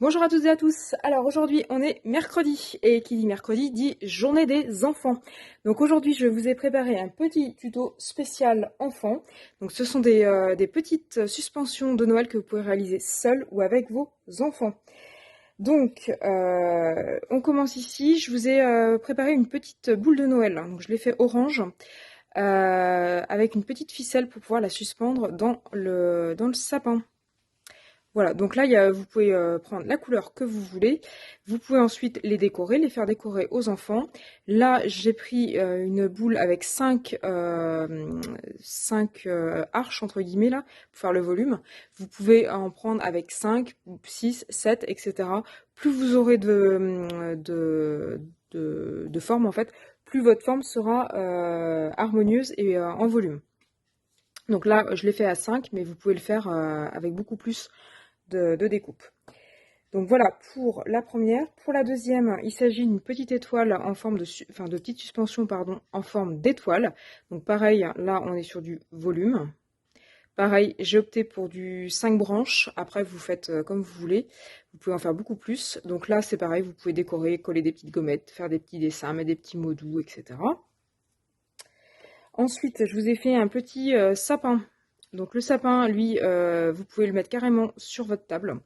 Bonjour à toutes et à tous. Alors aujourd'hui on est mercredi et qui dit mercredi dit journée des enfants. Donc aujourd'hui je vous ai préparé un petit tuto spécial enfant. Donc ce sont des petites suspensions de Noël que vous pouvez réaliser seul ou avec vos enfants. Donc on commence ici. Je vous ai préparé une petite boule de Noël. Donc je l'ai fait orange avec une petite ficelle pour pouvoir la suspendre dans le sapin. Voilà, donc là, vous pouvez prendre la couleur que vous voulez. Vous pouvez ensuite les décorer, les faire décorer aux enfants. Là, j'ai pris une boule avec 5 arches, entre guillemets, là, pour faire le volume. Vous pouvez en prendre avec 5, 6, 7, etc. Plus vous aurez de forme, en fait, plus votre forme sera harmonieuse et en volume. Donc là, je l'ai fait à 5, mais vous pouvez le faire avec beaucoup plus de découpe. Donc voilà pour la première. Pour la deuxième, il s'agit d'une petite étoile en forme de petite suspension pardon, en forme d'étoile. Donc pareil, là on est sur du volume. Pareil, j'ai opté pour du 5 branches. Après, vous faites comme vous voulez. Vous pouvez en faire beaucoup plus. Donc là, c'est pareil, vous pouvez décorer, coller des petites gommettes, faire des petits dessins, mettre des petits mots doux, etc. Ensuite, je vous ai fait un petit sapin. Donc le sapin, lui, vous pouvez le mettre carrément sur votre table.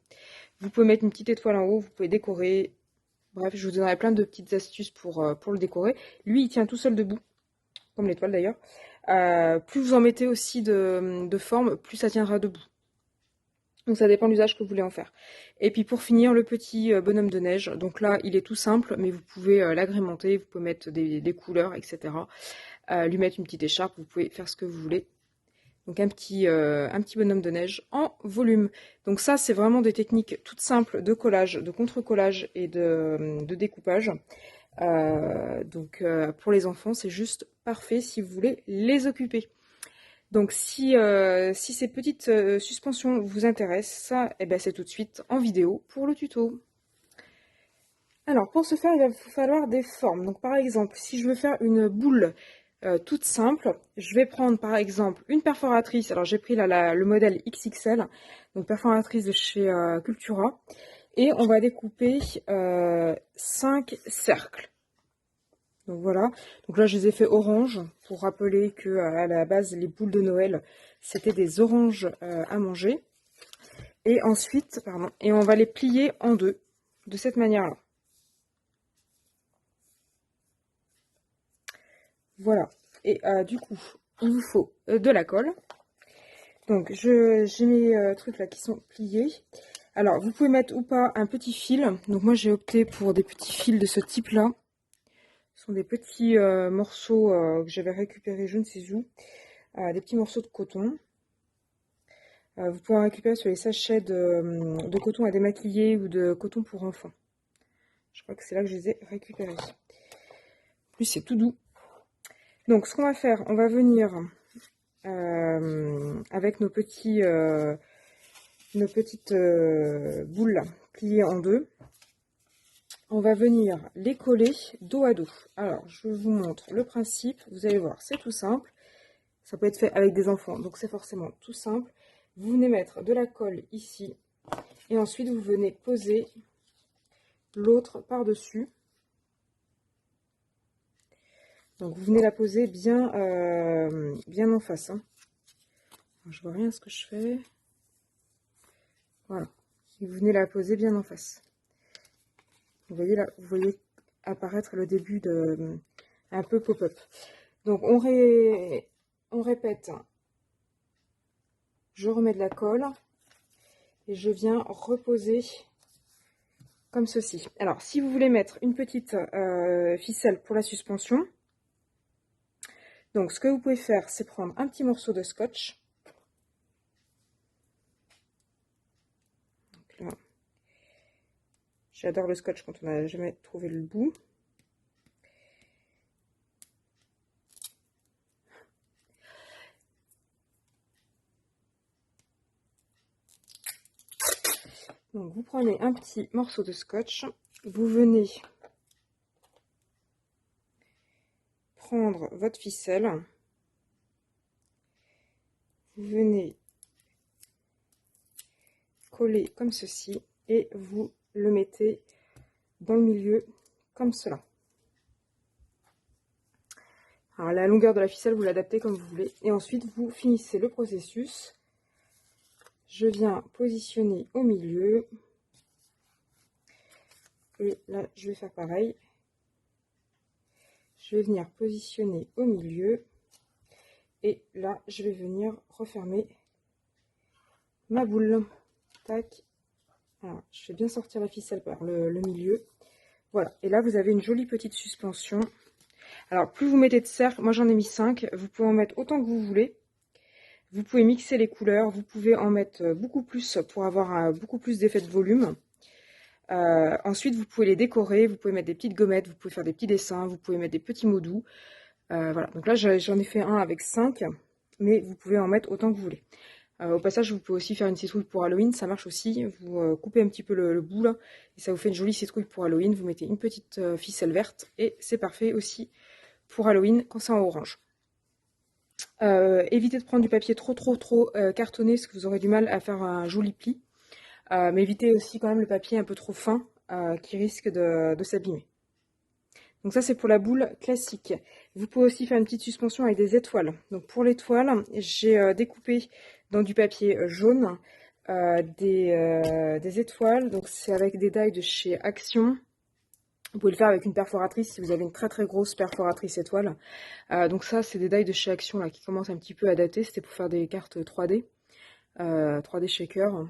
Vous pouvez mettre une petite étoile en haut, vous pouvez décorer. Bref, je vous donnerai plein de petites astuces pour le décorer. Lui, il tient tout seul debout, comme l'étoile d'ailleurs. Plus vous en mettez aussi de forme, plus ça tiendra debout. Donc ça dépend de l'usage que vous voulez en faire. Et puis pour finir, le petit bonhomme de neige. Donc là, il est tout simple, mais vous pouvez l'agrémenter, vous pouvez mettre des couleurs, etc. Lui mettre une petite écharpe, vous pouvez faire ce que vous voulez. Donc un petit bonhomme de neige en volume. Donc ça, c'est vraiment des techniques toutes simples de collage, de contre-collage et de découpage. Pour les enfants, c'est juste parfait si vous voulez les occuper. Donc si ces petites suspensions vous intéressent, ça, eh ben, c'est tout de suite en vidéo pour le tuto. Alors pour ce faire, il va vous falloir des formes. Donc par exemple, si je veux faire une boule toute simple, je vais prendre par exemple une perforatrice. Alors j'ai pris là le modèle XXL, donc perforatrice de chez Cultura. Et on va découper 5 cercles. Donc voilà, donc là je les ai fait orange pour rappeler que à la base les boules de Noël c'était des oranges à manger. Et ensuite, pardon, et on va les plier en deux de cette manière-là. Voilà. Et du coup, il vous faut de la colle. Donc j'ai mes trucs là qui sont pliés. Alors vous pouvez mettre ou pas un petit fil. Donc moi j'ai opté pour des petits fils de ce type-là. Ce sont des petits morceaux que j'avais récupérés je ne sais où. Des petits morceaux de coton. Vous pouvez en récupérer sur les sachets de coton à démaquiller ou de coton pour enfants. Je crois que c'est là que je les ai récupérés. En plus c'est tout doux. Donc ce qu'on va faire, on va venir avec nos petites boules pliées en deux. On va venir les coller dos à dos. Alors, je vous montre le principe. Vous allez voir, c'est tout simple. Ça peut être fait avec des enfants, donc c'est forcément tout simple. Vous venez mettre de la colle ici. Et ensuite, vous venez poser l'autre par-dessus. Donc, vous venez la poser bien en face. Hein. Alors, je vois rien à ce que je fais. Voilà. Et vous venez la poser bien en face. Vous voyez là, vous voyez apparaître le début de un peu pop-up. Donc on répète. Je remets de la colle et je viens reposer comme ceci. Alors si vous voulez mettre une petite ficelle pour la suspension, donc ce que vous pouvez faire, c'est prendre un petit morceau de scotch. J'adore le scotch quand on n'a jamais trouvé le bout. Donc vous prenez un petit morceau de scotch, vous venez prendre votre ficelle, vous venez coller comme ceci et vous le mettez dans le milieu, comme cela. Alors, la longueur de la ficelle, vous l'adaptez comme vous voulez. Et ensuite, vous finissez le processus. Je viens positionner au milieu. Et là, je vais faire pareil. Je vais venir positionner au milieu. Et là, je vais venir refermer ma boule. Tac. Alors, je vais bien sortir la ficelle par le milieu. Voilà. Et là, vous avez une jolie petite suspension. Alors, plus vous mettez de cercles, moi j'en ai mis 5. Vous pouvez en mettre autant que vous voulez. Vous pouvez mixer les couleurs. Vous pouvez en mettre beaucoup plus pour avoir beaucoup plus d'effet de volume. Ensuite, vous pouvez les décorer. Vous pouvez mettre des petites gommettes. Vous pouvez faire des petits dessins. Vous pouvez mettre des petits mots doux. Voilà. Donc là, j'en ai fait un avec 5. Mais vous pouvez en mettre autant que vous voulez. Au passage, vous pouvez aussi faire une citrouille pour Halloween, ça marche aussi. Vous coupez un petit peu le bout là, et ça vous fait une jolie citrouille pour Halloween. Vous mettez une petite ficelle verte, et c'est parfait aussi pour Halloween quand c'est en orange. Évitez de prendre du papier trop cartonné, parce que vous aurez du mal à faire un joli pli. Mais évitez aussi quand même le papier un peu trop fin, qui risque de s'abîmer. Donc ça, c'est pour la boule classique. Vous pouvez aussi faire une petite suspension avec des étoiles. Donc pour l'étoile, j'ai découpé dans du papier jaune des étoiles. Donc c'est avec des die de chez Action. Vous pouvez le faire avec une perforatrice si vous avez une très grosse perforatrice étoile. Donc ça, c'est des die de chez Action là, qui commencent un petit peu à dater. C'était pour faire des cartes 3D, 3D shaker.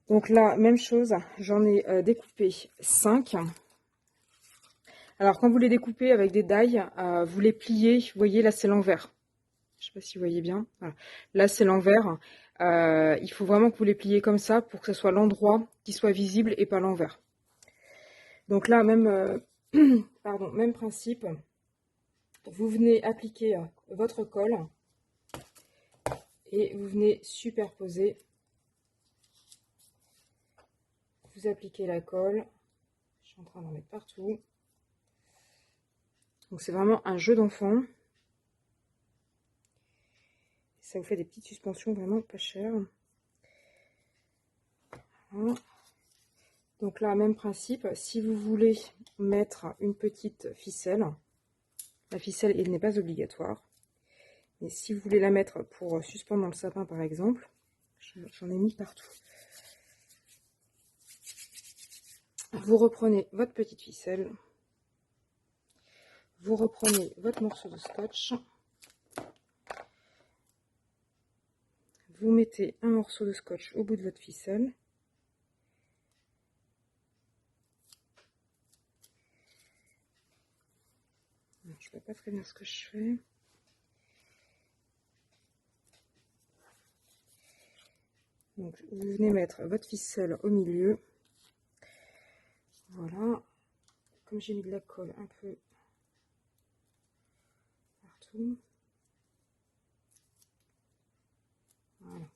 Donc là, même chose, j'en ai découpé 5. Alors, quand vous les découpez avec des die, vous les pliez. Vous voyez, là, c'est l'envers. Je ne sais pas si vous voyez bien. Voilà. Là, c'est l'envers. Il faut vraiment que vous les pliez comme ça pour que ce soit l'endroit qui soit visible et pas l'envers. Donc là, même, pardon, même principe. Vous venez appliquer votre colle et vous venez superposer. Vous appliquez la colle. Je suis en train d'en mettre partout. Donc c'est vraiment un jeu d'enfant. Ça vous fait des petites suspensions vraiment pas chères. Voilà. Donc là, même principe. Si vous voulez mettre une petite ficelle, la ficelle, elle n'est pas obligatoire. Mais si vous voulez la mettre pour suspendre dans le sapin, par exemple, j'en ai mis partout. Vous reprenez votre petite ficelle. Vous reprenez votre morceau de scotch. Vous mettez un morceau de scotch au bout de votre ficelle. Je ne vois pas très bien ce que je fais. Donc, vous venez mettre votre ficelle au milieu. Voilà. Comme j'ai mis de la colle un peu partout. Voilà.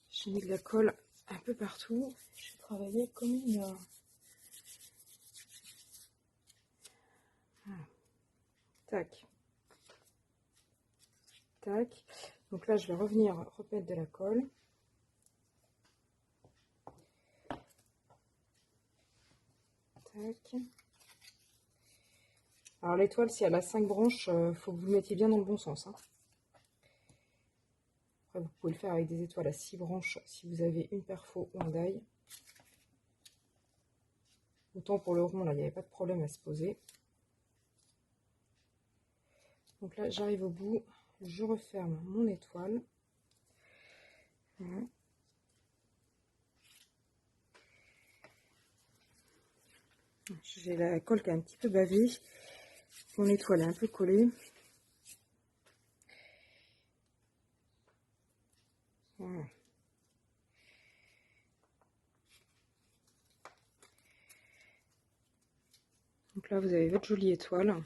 J'ai mis de la colle un peu partout. Je vais travailler comme une... Voilà. Tac. Tac. Donc là, je vais revenir remettre de la colle. Tac. Alors l'étoile, si elle a 5 branches, faut que vous le mettiez bien dans le bon sens. Hein. Après, vous pouvez le faire avec des étoiles à 6 branches si vous avez une perfo ou un die. Autant pour le rond, là, il n'y avait pas de problème à se poser. Donc là, j'arrive au bout, je referme mon étoile. Voilà. J'ai la colle qui est un petit peu bavée. Mon étoile est un peu collée. Voilà. Donc là, vous avez votre jolie étoile.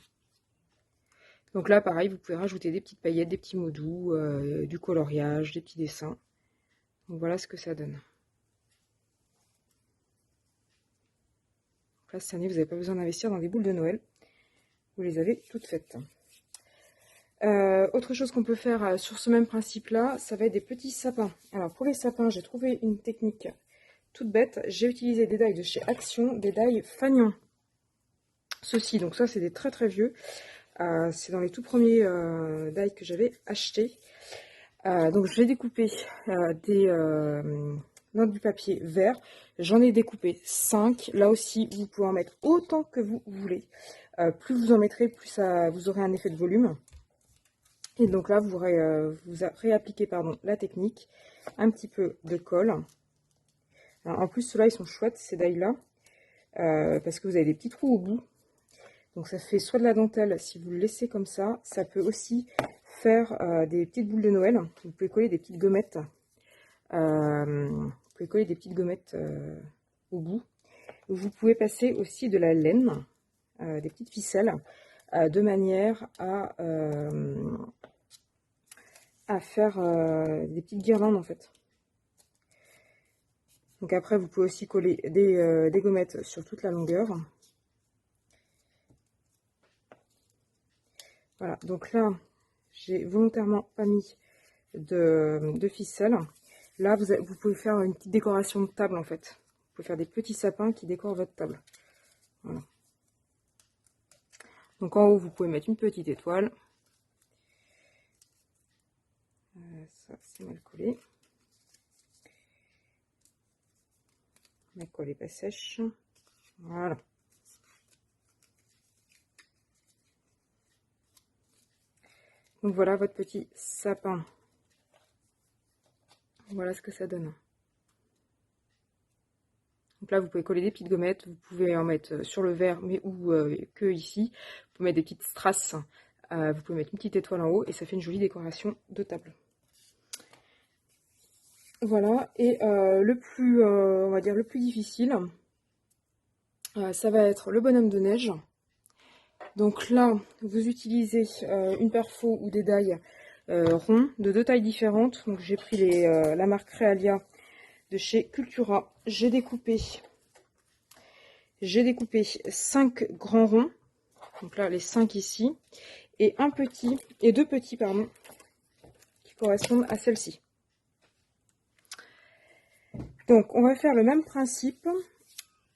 Donc là, pareil, vous pouvez rajouter des petites paillettes, des petits mots doux, du coloriage, des petits dessins. Donc voilà ce que ça donne. Donc là, cette année, vous n'avez pas besoin d'investir dans des boules de Noël. Vous les avez toutes faites. Autre chose qu'on peut faire sur ce même principe-là, ça va être des petits sapins. Alors pour les sapins, j'ai trouvé une technique toute bête. J'ai utilisé des die de chez Action, des die Fagnon. Ceux-ci, donc ça c'est des très très vieux. C'est dans les tout premiers die que j'avais achetés. Donc je vais découper dans du papier vert. J'en ai découpé 5. Là aussi, vous pouvez en mettre autant que vous voulez. Plus vous en mettrez, plus vous aurez un effet de volume. Et donc là, vous réappliquez la technique, un petit peu de colle. Alors, en plus, ceux-là, ils sont chouettes, ces die-là, parce que vous avez des petits trous au bout. Donc ça fait soit de la dentelle, si vous le laissez comme ça. Ça peut aussi faire des petites boules de Noël. Vous pouvez coller des petites gommettes. Au bout. Vous pouvez passer aussi de la laine, des petites ficelles, de manière à faire des petites guirlandes en fait. Donc après vous pouvez aussi coller des gommettes sur toute la longueur. Voilà, donc là j'ai volontairement pas mis de ficelle. Là vous pouvez faire une petite décoration de table en fait. Vous pouvez faire des petits sapins qui décorent votre table. Voilà. Donc en haut vous pouvez mettre une petite étoile. Ça c'est mal collé. Ma colle n'est pas sèche. Voilà. Donc voilà votre petit sapin. Voilà ce que ça donne. Donc là vous pouvez coller des petites gommettes. Vous pouvez en mettre sur le verre, mais ou que ici. Vous pouvez mettre des petites strass. Vous pouvez mettre une petite étoile en haut et ça fait une jolie décoration de table. Voilà, et on va dire le plus difficile, ça va être le bonhomme de neige. Donc là, vous utilisez une perfo ou des die ronds de 2 tailles différentes. Donc j'ai pris la marque Realia de chez Cultura. J'ai découpé 5 grands ronds. Donc là, les 5 ici. Et deux petits, pardon, qui correspondent à celle-ci. Donc, on va faire le même principe.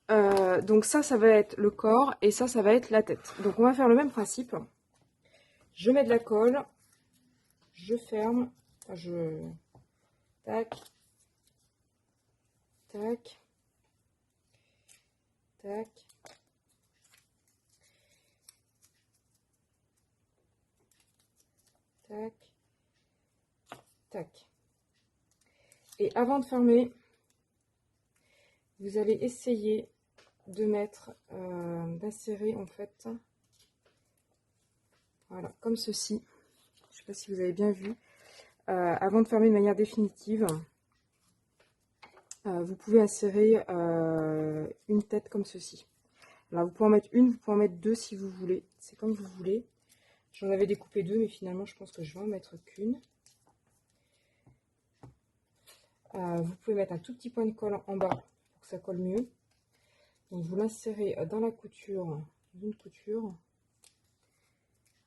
Donc ça va être le corps et ça va être la tête. Donc, on va faire le même principe. Je mets de la colle. Je ferme. Tac. Tac. Tac. Tac. Tac. Et avant de fermer, vous allez essayer de d'insérer en fait, voilà, comme ceci. Je ne sais pas si vous avez bien vu. Avant de fermer de manière définitive, vous pouvez insérer une tête comme ceci. Alors vous pouvez en mettre une, vous pouvez en mettre deux si vous voulez. C'est comme vous voulez. J'en avais découpé 2, mais finalement je pense que je vais en mettre qu'une. Vous pouvez mettre un tout petit point de colle en bas pour que ça colle mieux. Donc vous l'insérez dans la couture, d'une couture.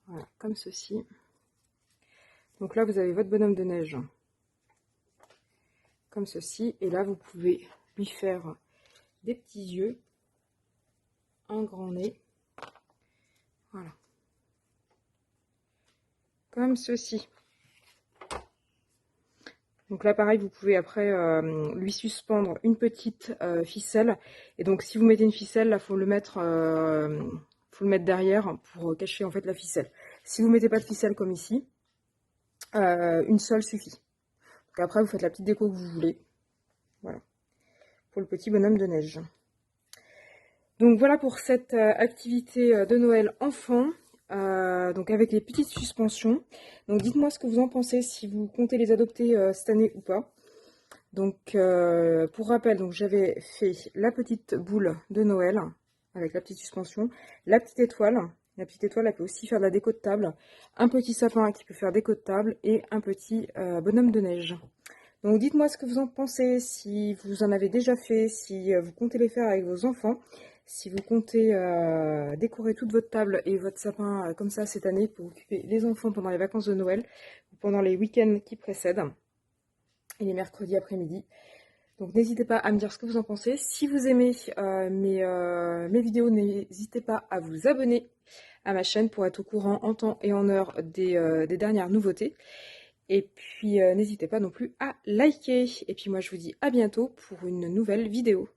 Voilà, comme ceci. Donc là vous avez votre bonhomme de neige. Comme ceci. Et là vous pouvez lui faire des petits yeux. Un grand nez. Voilà. Comme ceci. Donc là, pareil, vous pouvez après lui suspendre une petite ficelle. Et donc, si vous mettez une ficelle, là, faut le mettre derrière pour cacher en fait la ficelle. Si vous mettez pas de ficelle comme ici, une seule suffit. Donc après, vous faites la petite déco que vous voulez. Voilà. Pour le petit bonhomme de neige. Donc voilà pour cette activité de Noël enfant. Donc avec les petites suspensions. Donc dites-moi ce que vous en pensez, si vous comptez les adopter cette année ou pas. Donc pour rappel, donc j'avais fait la petite boule de Noël avec la petite suspension, la petite étoile. La petite étoile, elle peut aussi faire de la déco de table, un petit sapin qui peut faire déco de table et un petit bonhomme de neige. Donc dites-moi ce que vous en pensez, si vous en avez déjà fait, si vous comptez les faire avec vos enfants. Si vous comptez décorer toute votre table et votre sapin comme ça cette année pour occuper les enfants pendant les vacances de Noël, ou pendant les week-ends qui précèdent, et les mercredis après-midi. Donc n'hésitez pas à me dire ce que vous en pensez. Si vous aimez mes vidéos, n'hésitez pas à vous abonner à ma chaîne pour être au courant en temps et en heure des dernières nouveautés. Et puis n'hésitez pas non plus à liker. Et puis moi je vous dis à bientôt pour une nouvelle vidéo.